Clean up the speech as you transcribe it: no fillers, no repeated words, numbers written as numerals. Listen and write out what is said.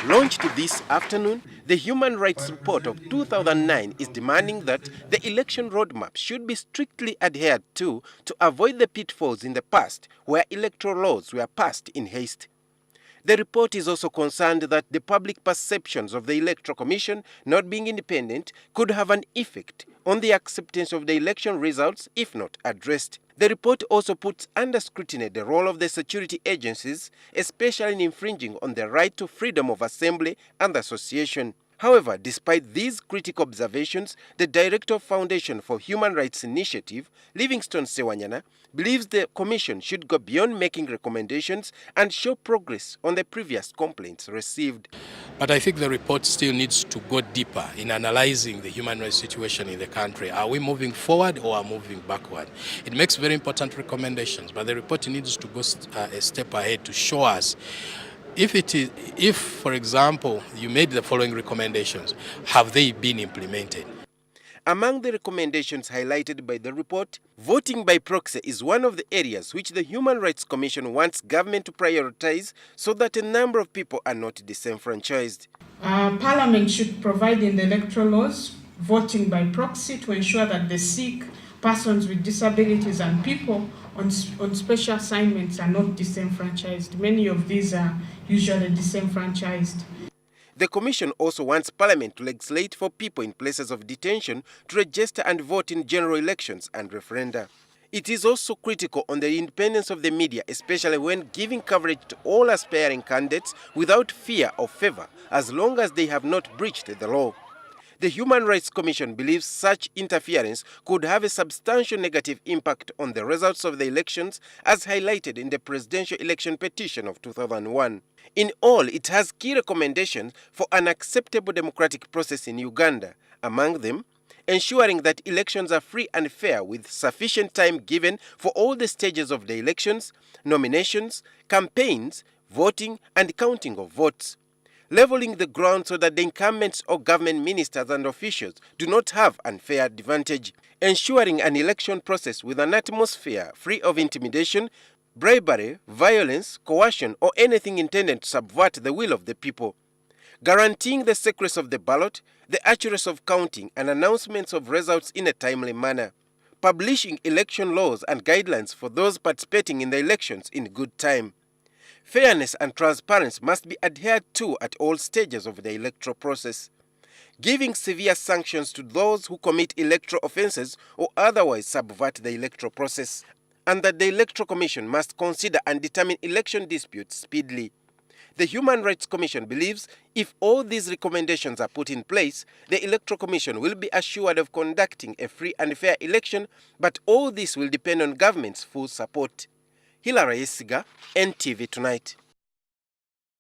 Launched this afternoon, the Human Rights Report of 2009 is demanding that the election roadmap should be strictly adhered to avoid the pitfalls in the past where electoral laws were passed in haste. The report is also concerned that the public perceptions of the Electoral Commission not being independent could have an effect on the acceptance of the election results if not addressed. The report also puts under scrutiny the role of the security agencies, especially in infringing on the right to freedom of assembly and association. However, despite these critical observations, the Director of Foundation for Human Rights Initiative, Livingstone Sewanyana, believes the Commission should go beyond making recommendations and show progress on the previous complaints received. But I think the report still needs to go deeper in analyzing the human rights situation in the country. Are we moving forward or are we moving backward? It makes very important recommendations, but the report needs to go a step ahead to show us if, for example, you made the following recommendations, have they been implemented? Among the recommendations highlighted by the report, voting by proxy is one of the areas which the Human Rights Commission wants government to prioritize so that a number of people are not disenfranchised. Parliament should provide in the electoral laws voting by proxy to ensure that the sick, persons with disabilities and people on special assignments are not disenfranchised. Many of these are usually disenfranchised. The Commission also wants Parliament to legislate for people in places of detention to register and vote in general elections and referenda. It is also critical on the independence of the media, especially when giving coverage to all aspiring candidates without fear or favor, as long as they have not breached the law. The Human Rights Commission believes such interference could have a substantial negative impact on the results of the elections, as highlighted in the presidential election petition of 2001. In all, it has key recommendations for an acceptable democratic process in Uganda. Among them, ensuring that elections are free and fair with sufficient time given for all the stages of the elections, nominations, campaigns, voting and counting of votes. Leveling the ground so that the incumbents or government ministers and officials do not have unfair advantage. Ensuring an election process with an atmosphere free of intimidation, bribery, violence, coercion, or anything intended to subvert the will of the people. Guaranteeing the secrecy of the ballot, the accuracy of counting, and announcements of results in a timely manner. Publishing election laws and guidelines for those participating in the elections in good time. Fairness and transparency must be adhered to at all stages of the electoral process. Giving severe sanctions to those who commit electoral offences or otherwise subvert the electoral process. And that the Electoral Commission must consider and determine election disputes speedily. The Human Rights Commission believes if all these recommendations are put in place, the Electoral Commission will be assured of conducting a free and fair election, but all this will depend on government's full support. Hilary Yesiga, NTV Tonight.